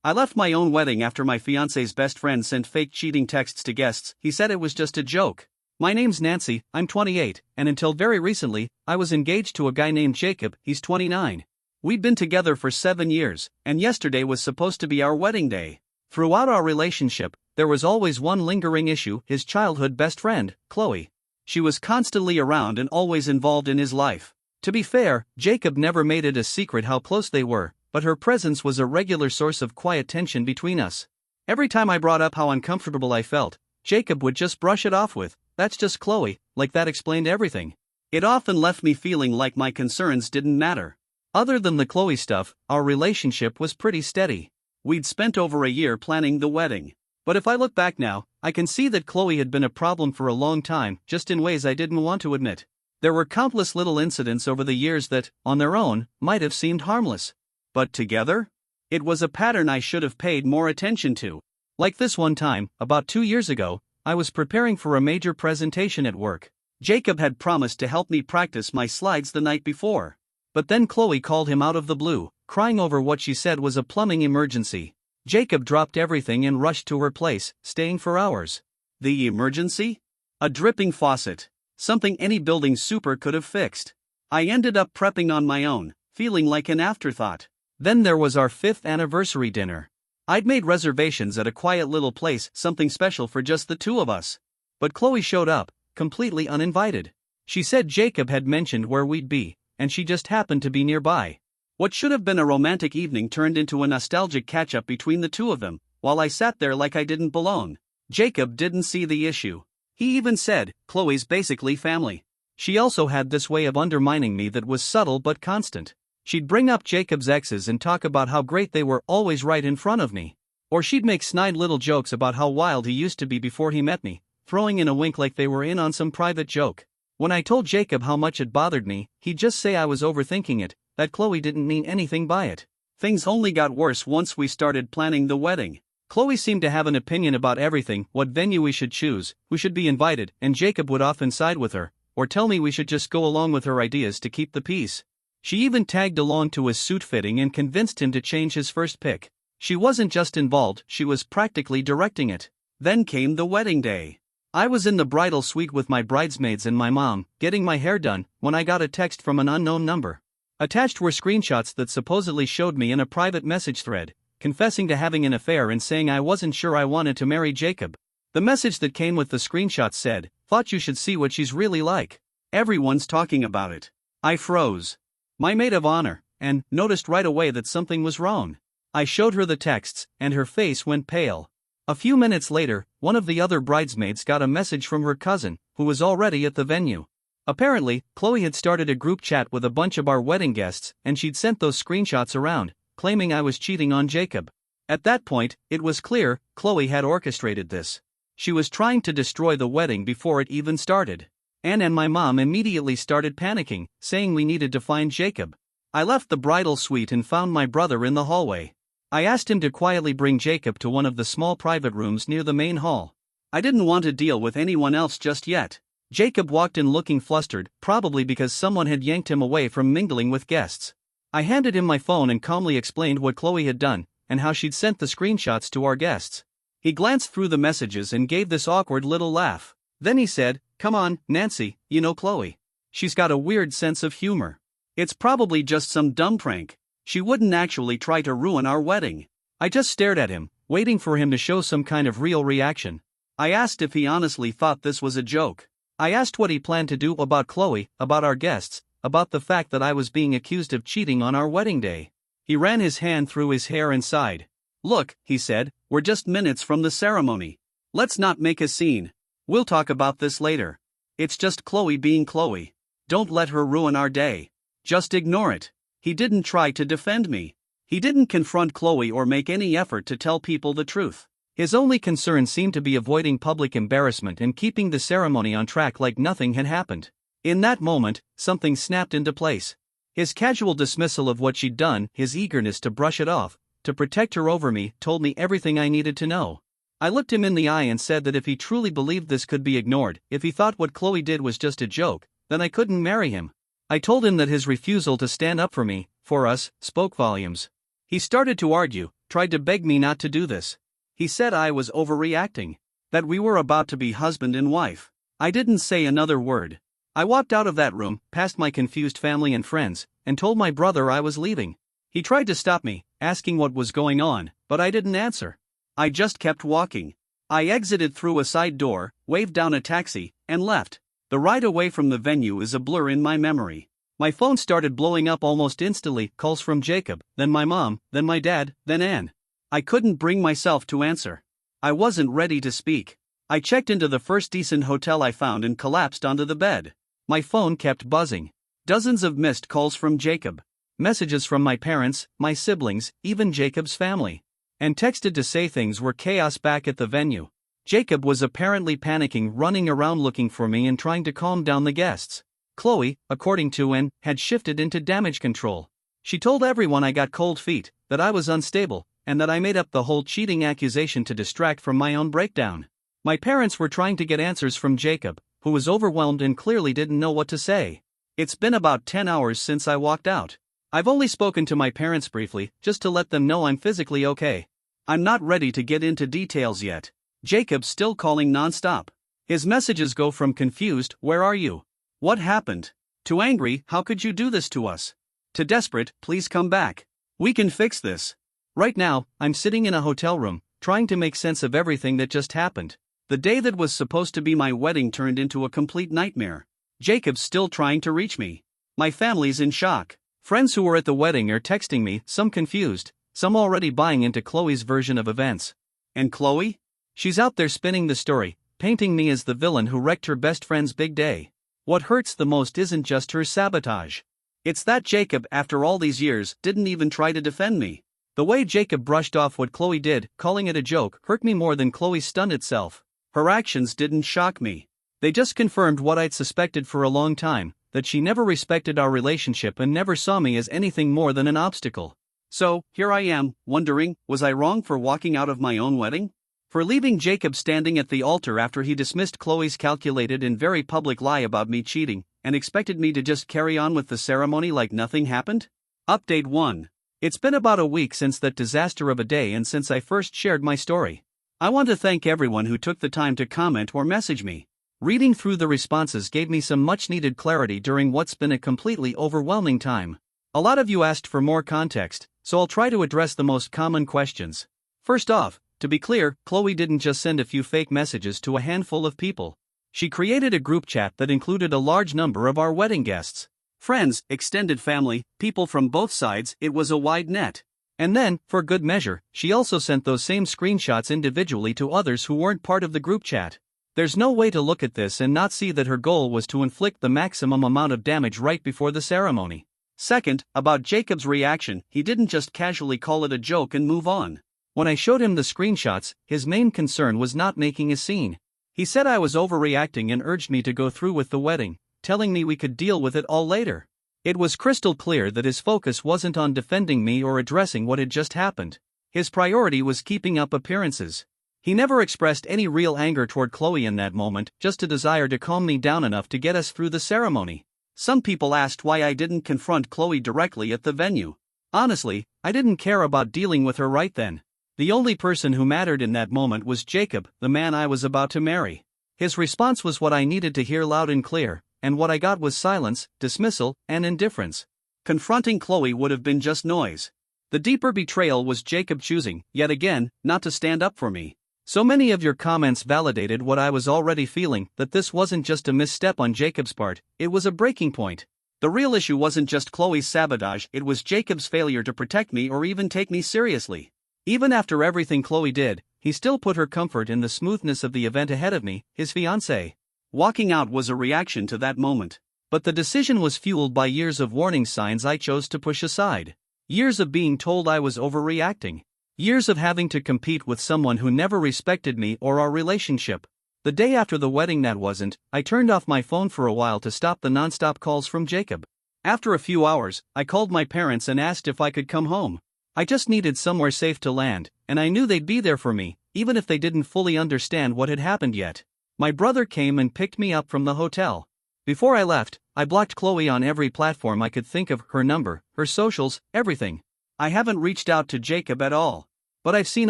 I left my own wedding after my fiancé's best friend sent fake cheating texts to guests. He said it was just a joke. My name's Nancy, I'm 28, and until very recently, I was engaged to a guy named Jacob, he's 29. We'd been together for 7 years, and yesterday was supposed to be our wedding day. Throughout our relationship, there was always one lingering issue: his childhood best friend, Chloe. She was constantly around and always involved in his life. To be fair, Jacob never made it a secret how close they were, but her presence was a regular source of quiet tension between us. Every time I brought up how uncomfortable I felt, Jacob would just brush it off with, "That's just Chloe," like that explained everything. It often left me feeling like my concerns didn't matter. Other than the Chloe stuff, our relationship was pretty steady. We'd spent over a year planning the wedding. But if I look back now, I can see that Chloe had been a problem for a long time, just in ways I didn't want to admit. There were countless little incidents over the years that, on their own, might have seemed harmless. But together? It was a pattern I should have paid more attention to. Like this one time, about 2 years ago, I was preparing for a major presentation at work. Jacob had promised to help me practice my slides the night before. But then Chloe called him out of the blue, crying over what she said was a plumbing emergency. Jacob dropped everything and rushed to her place, staying for hours. The emergency? A dripping faucet. Something any building super could have fixed. I ended up prepping on my own, feeling like an afterthought. Then there was our 5th anniversary dinner. I'd made reservations at a quiet little place, something special for just the two of us. But Chloe showed up, completely uninvited. She said Jacob had mentioned where we'd be, and she just happened to be nearby. What should have been a romantic evening turned into a nostalgic catch-up between the two of them, while I sat there like I didn't belong. Jacob didn't see the issue. He even said, "Chloe's basically family." She also had this way of undermining me that was subtle but constant. She'd bring up Jacob's exes and talk about how great they were, always right in front of me. Or she'd make snide little jokes about how wild he used to be before he met me, throwing in a wink like they were in on some private joke. When I told Jacob how much it bothered me, he'd just say I was overthinking it, that Chloe didn't mean anything by it. Things only got worse once we started planning the wedding. Chloe seemed to have an opinion about everything: what venue we should choose, who should be invited, and Jacob would often side with her, or tell me we should just go along with her ideas to keep the peace. She even tagged along to his suit fitting and convinced him to change his first pick. She wasn't just involved, she was practically directing it. Then came the wedding day. I was in the bridal suite with my bridesmaids and my mom, getting my hair done, when I got a text from an unknown number. Attached were screenshots that supposedly showed me in a private message thread, confessing to having an affair and saying I wasn't sure I wanted to marry Jacob. The message that came with the screenshots said, "Thought you should see what she's really like. Everyone's talking about it." I froze. My maid of honor, and noticed right away that something was wrong. I showed her the texts, and her face went pale. A few minutes later, one of the other bridesmaids got a message from her cousin, who was already at the venue. Apparently, Chloe had started a group chat with a bunch of our wedding guests, and she'd sent those screenshots around, claiming I was cheating on Jacob. At that point, it was clear, Chloe had orchestrated this. She was trying to destroy the wedding before it even started. Anne and my mom immediately started panicking, saying we needed to find Jacob. I left the bridal suite and found my brother in the hallway. I asked him to quietly bring Jacob to one of the small private rooms near the main hall. I didn't want to deal with anyone else just yet. Jacob walked in looking flustered, probably because someone had yanked him away from mingling with guests. I handed him my phone and calmly explained what Chloe had done, and how she'd sent the screenshots to our guests. He glanced through the messages and gave this awkward little laugh. Then he said, "Come on, Nancy, you know Chloe. She's got a weird sense of humor. It's probably just some dumb prank. She wouldn't actually try to ruin our wedding." I just stared at him, waiting for him to show some kind of real reaction. I asked if he honestly thought this was a joke. I asked what he planned to do about Chloe, about our guests, about the fact that I was being accused of cheating on our wedding day. He ran his hand through his hair and sighed. "Look," he said, "we're just minutes from the ceremony. Let's not make a scene. We'll talk about this later. It's just Chloe being Chloe. Don't let her ruin our day. Just ignore it." He didn't try to defend me. He didn't confront Chloe or make any effort to tell people the truth. His only concern seemed to be avoiding public embarrassment and keeping the ceremony on track like nothing had happened. In that moment, something snapped into place. His casual dismissal of what she'd done, his eagerness to brush it off, to protect her over me, told me everything I needed to know. I looked him in the eye and said that if he truly believed this could be ignored, if he thought what Chloe did was just a joke, then I couldn't marry him. I told him that his refusal to stand up for me, for us, spoke volumes. He started to argue, tried to beg me not to do this. He said I was overreacting, that we were about to be husband and wife. I didn't say another word. I walked out of that room, past my confused family and friends, and told my brother I was leaving. He tried to stop me, asking what was going on, but I didn't answer. I just kept walking. I exited through a side door, waved down a taxi, and left. The ride away from the venue is a blur in my memory. My phone started blowing up almost instantly, calls from Jacob, then my mom, then my dad, then Anne. I couldn't bring myself to answer. I wasn't ready to speak. I checked into the first decent hotel I found and collapsed onto the bed. My phone kept buzzing. Dozens of missed calls from Jacob. Messages from my parents, my siblings, even Jacob's family. And texted to say things were chaos back at the venue. Jacob was apparently panicking, running around looking for me and trying to calm down the guests. Chloe, according to Anne, had shifted into damage control. She told everyone I got cold feet, that I was unstable, and that I made up the whole cheating accusation to distract from my own breakdown. My parents were trying to get answers from Jacob, who was overwhelmed and clearly didn't know what to say. It's been about 10 hours since I walked out. I've only spoken to my parents briefly, just to let them know I'm physically okay. I'm not ready to get into details yet. Jacob's still calling nonstop. His messages go from confused, "Where are you? What happened?" to angry, "How could you do this to us?" to desperate, "Please come back. We can fix this." Right now, I'm sitting in a hotel room, trying to make sense of everything that just happened. The day that was supposed to be my wedding turned into a complete nightmare. Jacob's still trying to reach me. My family's in shock. Friends who were at the wedding are texting me, some confused, some already buying into Chloe's version of events. And Chloe? She's out there spinning the story, painting me as the villain who wrecked her best friend's big day. What hurts the most isn't just her sabotage. It's that Jacob, after all these years, didn't even try to defend me. The way Jacob brushed off what Chloe did, calling it a joke, hurt me more than Chloe's stunt itself. Her actions didn't shock me. They just confirmed what I'd suspected for a long time, that she never respected our relationship and never saw me as anything more than an obstacle. So, here I am, wondering, was I wrong for walking out of my own wedding? For leaving Jacob standing at the altar after he dismissed Chloe's calculated and very public lie about me cheating, and expected me to just carry on with the ceremony like nothing happened? Update 1. It's been about a week since that disaster of a day and since I first shared my story. I want to thank everyone who took the time to comment or message me. Reading through the responses gave me some much-needed clarity during what's been a completely overwhelming time. A lot of you asked for more context, so I'll try to address the most common questions. First off, to be clear, Chloe didn't just send a few fake messages to a handful of people. She created a group chat that included a large number of our wedding guests. Friends, extended family, people from both sides. It was a wide net. And then, for good measure, she also sent those same screenshots individually to others who weren't part of the group chat. There's no way to look at this and not see that her goal was to inflict the maximum amount of damage right before the ceremony. Second, about Jacob's reaction, he didn't just casually call it a joke and move on. When I showed him the screenshots, his main concern was not making a scene. He said I was overreacting and urged me to go through with the wedding, telling me we could deal with it all later. It was crystal clear that his focus wasn't on defending me or addressing what had just happened. His priority was keeping up appearances. He never expressed any real anger toward Chloe in that moment, just a desire to calm me down enough to get us through the ceremony. Some people asked why I didn't confront Chloe directly at the venue. Honestly, I didn't care about dealing with her right then. The only person who mattered in that moment was Jacob, the man I was about to marry. His response was what I needed to hear loud and clear, and what I got was silence, dismissal, and indifference. Confronting Chloe would have been just noise. The deeper betrayal was Jacob choosing, yet again, not to stand up for me. So many of your comments validated what I was already feeling, that this wasn't just a misstep on Jacob's part, it was a breaking point. The real issue wasn't just Chloe's sabotage, it was Jacob's failure to protect me or even take me seriously. Even after everything Chloe did, he still put her comfort in the smoothness of the event ahead of me, his fiancé. Walking out was a reaction to that moment. But the decision was fueled by years of warning signs I chose to push aside. Years of being told I was overreacting. Years of having to compete with someone who never respected me or our relationship. The day after the wedding that wasn't, I turned off my phone for a while to stop the nonstop calls from Jacob. After a few hours, I called my parents and asked if I could come home. I just needed somewhere safe to land, and I knew they'd be there for me, even if they didn't fully understand what had happened yet. My brother came and picked me up from the hotel. Before I left, I blocked Chloe on every platform I could think of, her number, her socials, everything. I haven't reached out to Jacob at all. But I've seen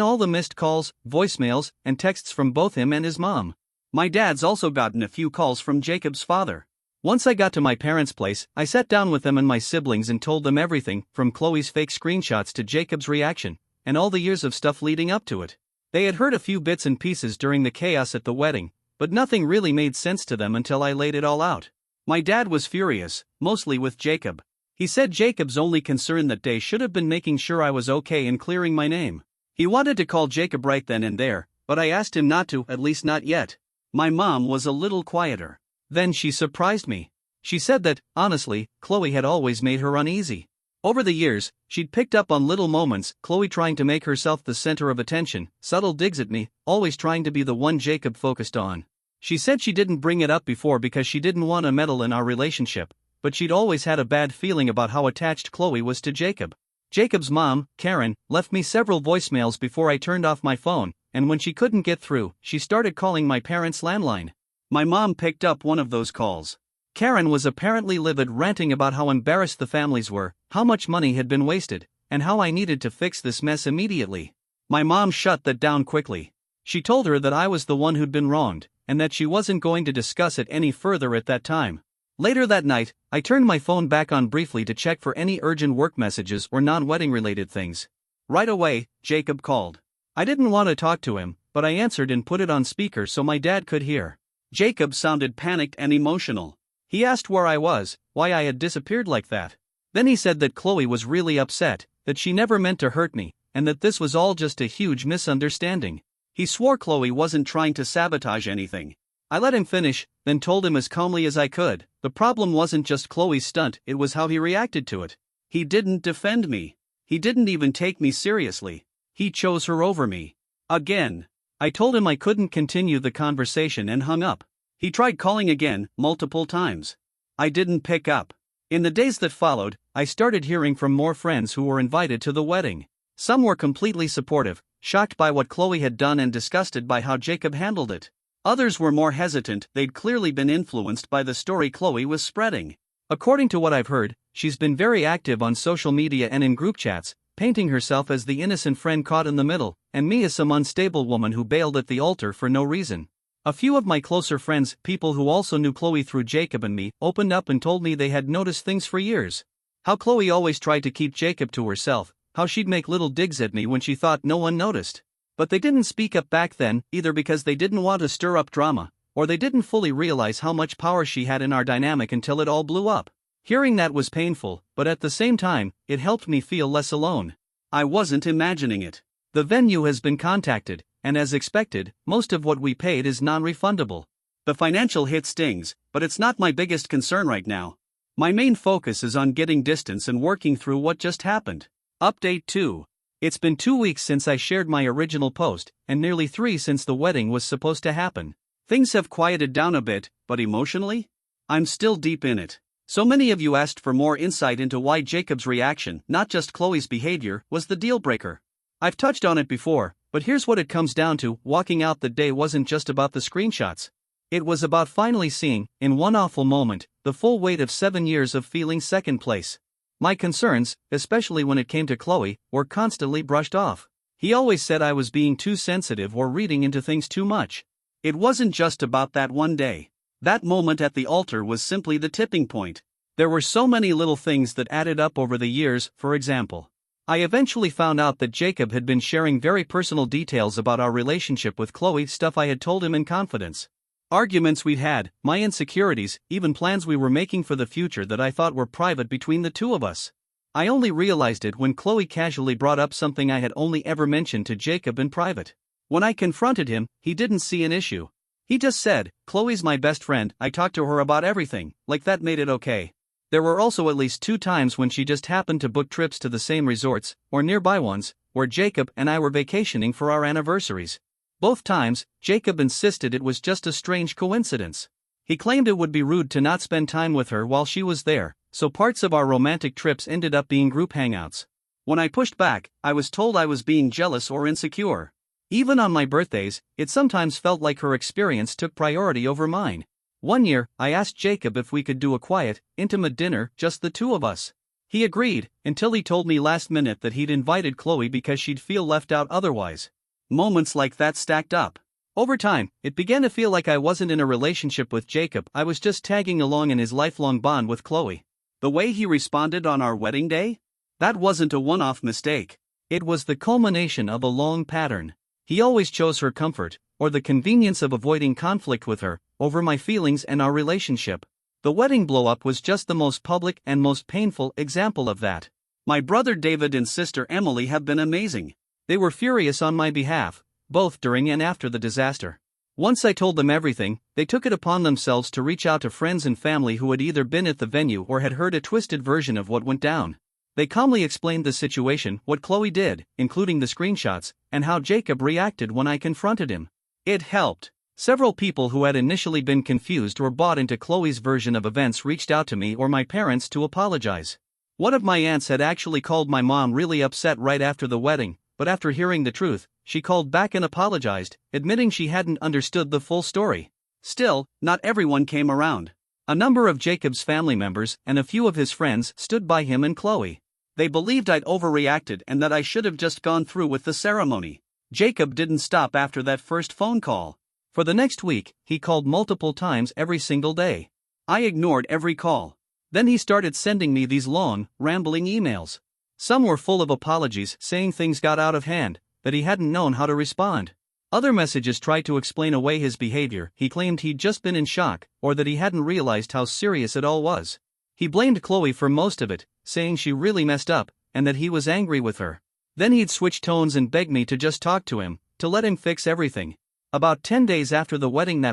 all the missed calls, voicemails, and texts from both him and his mom. My dad's also gotten a few calls from Jacob's father. Once I got to my parents' place, I sat down with them and my siblings and told them everything, from Chloe's fake screenshots to Jacob's reaction, and all the years of stuff leading up to it. They had heard a few bits and pieces during the chaos at the wedding, but nothing really made sense to them until I laid it all out. My dad was furious, mostly with Jacob. He said Jacob's only concern that day should have been making sure I was okay and clearing my name. He wanted to call Jacob right then and there, but I asked him not to, at least not yet. My mom was a little quieter. Then she surprised me. She said that, honestly, Chloe had always made her uneasy. Over the years, she'd picked up on little moments, Chloe trying to make herself the center of attention, subtle digs at me, always trying to be the one Jacob focused on. She said she didn't bring it up before because she didn't want to meddle in our relationship, but she'd always had a bad feeling about how attached Chloe was to Jacob. Jacob's mom, Karen, left me several voicemails before I turned off my phone, and when she couldn't get through, she started calling my parents' landline. My mom picked up one of those calls. Karen was apparently livid, ranting about how embarrassed the families were, how much money had been wasted, and how I needed to fix this mess immediately. My mom shut that down quickly. She told her that I was the one who'd been wronged, and that she wasn't going to discuss it any further at that time. Later that night, I turned my phone back on briefly to check for any urgent work messages or non-wedding related things. Right away, Jacob called. I didn't want to talk to him, but I answered and put it on speaker so my dad could hear. Jacob sounded panicked and emotional. He asked where I was, why I had disappeared like that. Then he said that Chloe was really upset, that she never meant to hurt me, and that this was all just a huge misunderstanding. He swore Chloe wasn't trying to sabotage anything. I let him finish, then told him as calmly as I could, the problem wasn't just Chloe's stunt, it was how he reacted to it. He didn't defend me. He didn't even take me seriously. He chose her over me. Again. I told him I couldn't continue the conversation and hung up. He tried calling again, multiple times. I didn't pick up. In the days that followed, I started hearing from more friends who were invited to the wedding. Some were completely supportive, shocked by what Chloe had done and disgusted by how Jacob handled it. Others were more hesitant, they'd clearly been influenced by the story Chloe was spreading. According to what I've heard, she's been very active on social media and in group chats, painting herself as the innocent friend caught in the middle, and me as some unstable woman who bailed at the altar for no reason. A few of my closer friends, people who also knew Chloe through Jacob and me, opened up and told me they had noticed things for years. How Chloe always tried to keep Jacob to herself, how she'd make little digs at me when she thought no one noticed. But they didn't speak up back then, either because they didn't want to stir up drama, or they didn't fully realize how much power she had in our dynamic until it all blew up. Hearing that was painful, but at the same time, it helped me feel less alone. I wasn't imagining it. The venue has been contacted, and as expected, most of what we paid is non-refundable. The financial hit stings, but it's not my biggest concern right now. My main focus is on getting distance and working through what just happened. Update 2. It's been 2 weeks since I shared my original post, and nearly 3 since the wedding was supposed to happen. Things have quieted down a bit, but emotionally? I'm still deep in it. So many of you asked for more insight into why Jacob's reaction, not just Chloe's behavior, was the deal breaker. I've touched on it before, but here's what it comes down to: walking out that day wasn't just about the screenshots. It was about finally seeing, in one awful moment, the full weight of 7 years of feeling second place. My concerns, especially when it came to Chloe, were constantly brushed off. He always said I was being too sensitive or reading into things too much. It wasn't just about that one day. That moment at the altar was simply the tipping point. There were so many little things that added up over the years. For example, I eventually found out that Jacob had been sharing very personal details about our relationship with Chloe, stuff I had told him in confidence. Arguments we'd had, my insecurities, even plans we were making for the future that I thought were private between the two of us. I only realized it when Chloe casually brought up something I had only ever mentioned to Jacob in private. When I confronted him, he didn't see an issue. He just said, "Chloe's my best friend, I talk to her about everything," like that made it okay. There were also at least 2 times when she just happened to book trips to the same resorts, or nearby ones, where Jacob and I were vacationing for our anniversaries. Both times, Jacob insisted it was just a strange coincidence. He claimed it would be rude to not spend time with her while she was there, so parts of our romantic trips ended up being group hangouts. When I pushed back, I was told I was being jealous or insecure. Even on my birthdays, it sometimes felt like her experience took priority over mine. One year, I asked Jacob if we could do a quiet, intimate dinner, just the two of us. He agreed, until he told me last minute that he'd invited Chloe because she'd feel left out otherwise. Moments like that stacked up. Over time, it began to feel like I wasn't in a relationship with Jacob, I was just tagging along in his lifelong bond with Chloe. The way he responded on our wedding day? That wasn't a one-off mistake. It was the culmination of a long pattern. He always chose her comfort, or the convenience of avoiding conflict with her, over my feelings and our relationship. The wedding blow-up was just the most public and most painful example of that. My brother David and sister Emily have been amazing. They were furious on my behalf, both during and after the disaster. Once I told them everything, they took it upon themselves to reach out to friends and family who had either been at the venue or had heard a twisted version of what went down. They calmly explained the situation, what Chloe did, including the screenshots, and how Jacob reacted when I confronted him. It helped. Several people who had initially been confused or bought into Chloe's version of events reached out to me or my parents to apologize. One of my aunts had actually called my mom really upset right after the wedding, but after hearing the truth, she called back and apologized, admitting she hadn't understood the full story. Still, not everyone came around. A number of Jacob's family members and a few of his friends stood by him and Chloe. They believed I'd overreacted and that I should have just gone through with the ceremony. Jacob didn't stop after that first phone call. For the next week, he called multiple times every single day. I ignored every call. Then he started sending me these long, rambling emails. Some were full of apologies, saying things got out of hand, that he hadn't known how to respond. Other messages tried to explain away his behavior. He claimed he'd just been in shock, or that he hadn't realized how serious it all was. He blamed Chloe for most of it, saying she really messed up, and that he was angry with her. Then he'd switch tones and beg me to just talk to him, to let him fix everything. About 10 days after the wedding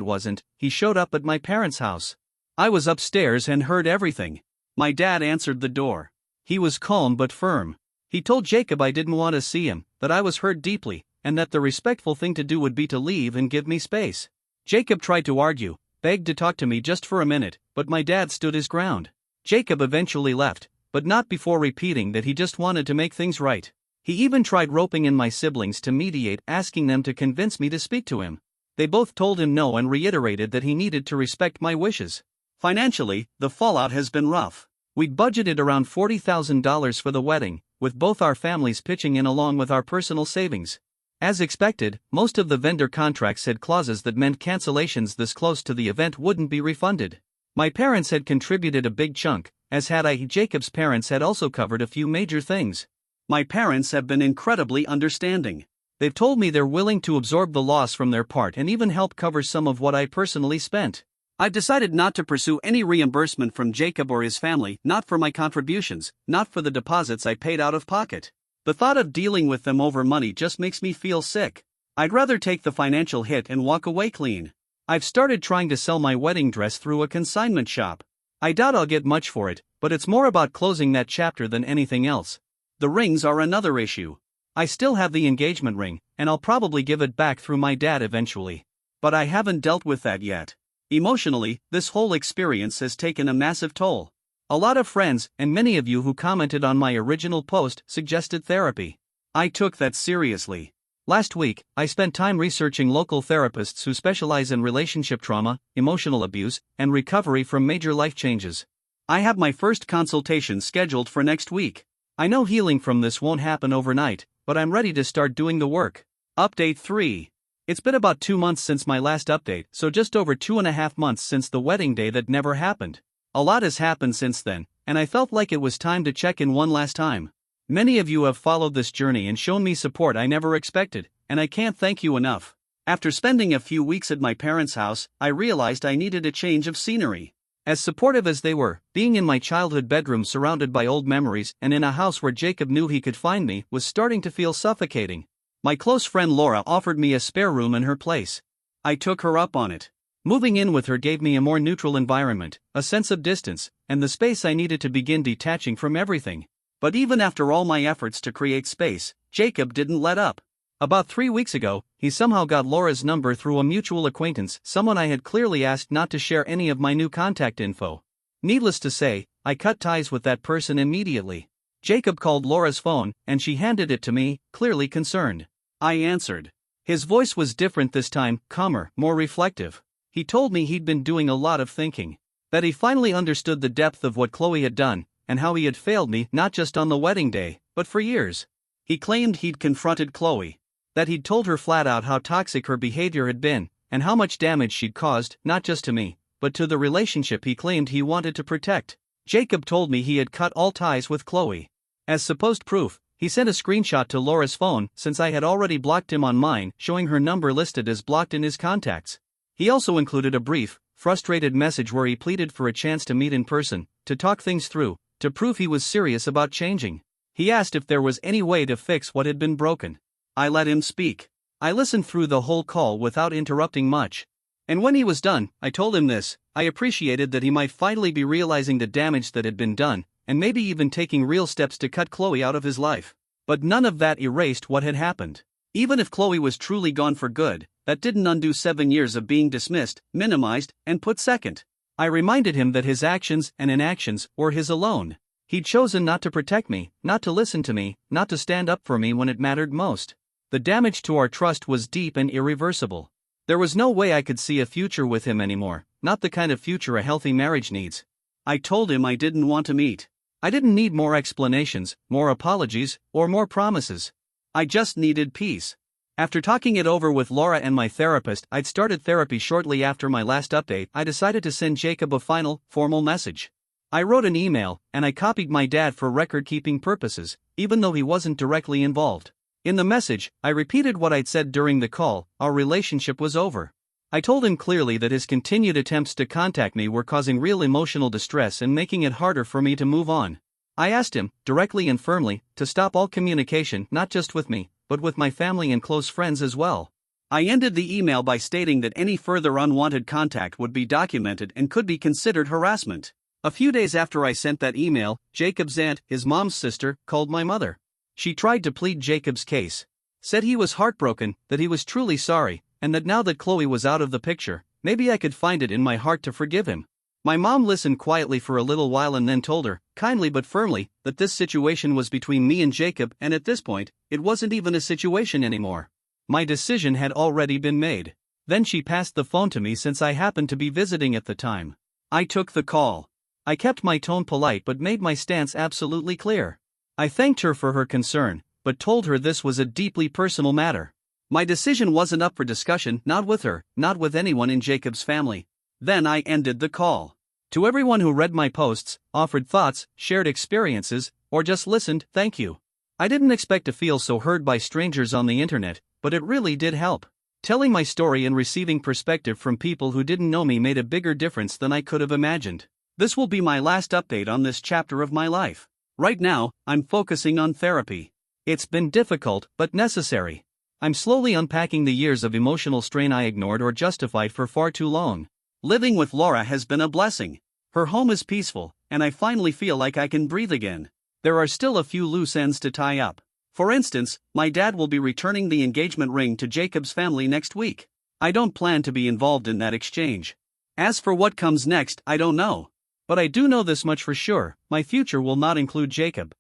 he showed up at my parents' house. I was upstairs and heard everything. My dad answered the door. He was calm but firm. He told Jacob I didn't want to see him, that I was hurt deeply, and that the respectful thing to do would be to leave and give me space. Jacob tried to argue, begged to talk to me just for a minute, but my dad stood his ground. Jacob eventually left, but not before repeating that he just wanted to make things right. He even tried roping in my siblings to mediate, asking them to convince me to speak to him. They both told him no and reiterated that he needed to respect my wishes. Financially, the fallout has been rough. We'd budgeted around $40,000 for the wedding, with both our families pitching in along with our personal savings. As expected, most of the vendor contracts had clauses that meant cancellations this close to the event wouldn't be refunded. My parents had contributed a big chunk, as had I. Jacob's parents had also covered a few major things. My parents have been incredibly understanding. They've told me they're willing to absorb the loss from their part and even help cover some of what I personally spent. I've decided not to pursue any reimbursement from Jacob or his family, not for my contributions, not for the deposits I paid out of pocket. The thought of dealing with them over money just makes me feel sick. I'd rather take the financial hit and walk away clean. I've started trying to sell my wedding dress through a consignment shop. I doubt I'll get much for it, but it's more about closing that chapter than anything else. The rings are another issue. I still have the engagement ring, and I'll probably give it back through my dad eventually. But I haven't dealt with that yet. Emotionally, this whole experience has taken a massive toll. A lot of friends, and many of you who commented on my original post, suggested therapy. I took that seriously. Last week, I spent time researching local therapists who specialize in relationship trauma, emotional abuse, and recovery from major life changes. I have my first consultation scheduled for next week. I know healing from this won't happen overnight, but I'm ready to start doing the work. Update 3. It's been about 2 months since my last update, so just over 2.5 months since the wedding day that never happened. A lot has happened since then, and I felt like it was time to check in one last time. Many of you have followed this journey and shown me support I never expected, and I can't thank you enough. After spending a few weeks at my parents' house, I realized I needed a change of scenery. As supportive as they were, being in my childhood bedroom surrounded by old memories and in a house where Jacob knew he could find me was starting to feel suffocating. My close friend Laura offered me a spare room in her place. I took her up on it. Moving in with her gave me a more neutral environment, a sense of distance, and the space I needed to begin detaching from everything. But even after all my efforts to create space, Jacob didn't let up. About 3 weeks ago, he somehow got Laura's number through a mutual acquaintance, someone I had clearly asked not to share any of my new contact info. Needless to say, I cut ties with that person immediately. Jacob called Laura's phone, and she handed it to me, clearly concerned. I answered. His voice was different this time, calmer, more reflective. He told me he'd been doing a lot of thinking. That he finally understood the depth of what Chloe had done, and how he had failed me not just on the wedding day, but for years. He claimed he'd confronted Chloe. That he'd told her flat out how toxic her behavior had been, and how much damage she'd caused, not just to me, but to the relationship he claimed he wanted to protect. Jacob told me he had cut all ties with Chloe. As supposed proof, he sent a screenshot to Laura's phone since I had already blocked him on mine, showing her number listed as blocked in his contacts. He also included a brief, frustrated message where he pleaded for a chance to meet in person, to talk things through, to prove he was serious about changing. He asked if there was any way to fix what had been broken. I let him speak. I listened through the whole call without interrupting much. And when he was done, I told him this: I appreciated that he might finally be realizing the damage that had been done, and maybe even taking real steps to cut Chloe out of his life. But none of that erased what had happened. Even if Chloe was truly gone for good, that didn't undo 7 years of being dismissed, minimized, and put second. I reminded him that his actions and inactions were his alone. He'd chosen not to protect me, not to listen to me, not to stand up for me when it mattered most. The damage to our trust was deep and irreversible. There was no way I could see a future with him anymore, not the kind of future a healthy marriage needs. I told him I didn't want to meet. I didn't need more explanations, more apologies, or more promises. I just needed peace. After talking it over with Laura and my therapist, I'd started therapy shortly after my last update. I decided to send Jacob a final, formal message. I wrote an email, and I copied my dad for record-keeping purposes, even though he wasn't directly involved. In the message, I repeated what I'd said during the call: our relationship was over. I told him clearly that his continued attempts to contact me were causing real emotional distress and making it harder for me to move on. I asked him, directly and firmly, to stop all communication, not just with me, but with my family and close friends as well. I ended the email by stating that any further unwanted contact would be documented and could be considered harassment. A few days after I sent that email, Jacob's aunt, his mom's sister, called my mother. She tried to plead Jacob's case. Said he was heartbroken, that he was truly sorry, and that now that Chloe was out of the picture, maybe I could find it in my heart to forgive him. My mom listened quietly for a little while and then told her, kindly but firmly, that this situation was between me and Jacob, and at this point, it wasn't even a situation anymore. My decision had already been made. Then she passed the phone to me since I happened to be visiting at the time. I took the call. I kept my tone polite but made my stance absolutely clear. I thanked her for her concern, but told her this was a deeply personal matter. My decision wasn't up for discussion, not with her, not with anyone in Jacob's family. Then I ended the call. To everyone who read my posts, offered thoughts, shared experiences, or just listened, thank you. I didn't expect to feel so heard by strangers on the internet, but it really did help. Telling my story and receiving perspective from people who didn't know me made a bigger difference than I could have imagined. This will be my last update on this chapter of my life. Right now, I'm focusing on therapy. It's been difficult, but necessary. I'm slowly unpacking the years of emotional strain I ignored or justified for far too long. Living with Laura has been a blessing. Her home is peaceful, and I finally feel like I can breathe again. There are still a few loose ends to tie up. For instance, my dad will be returning the engagement ring to Jacob's family next week. I don't plan to be involved in that exchange. As for what comes next, I don't know. But I do know this much for sure: my future will not include Jacob.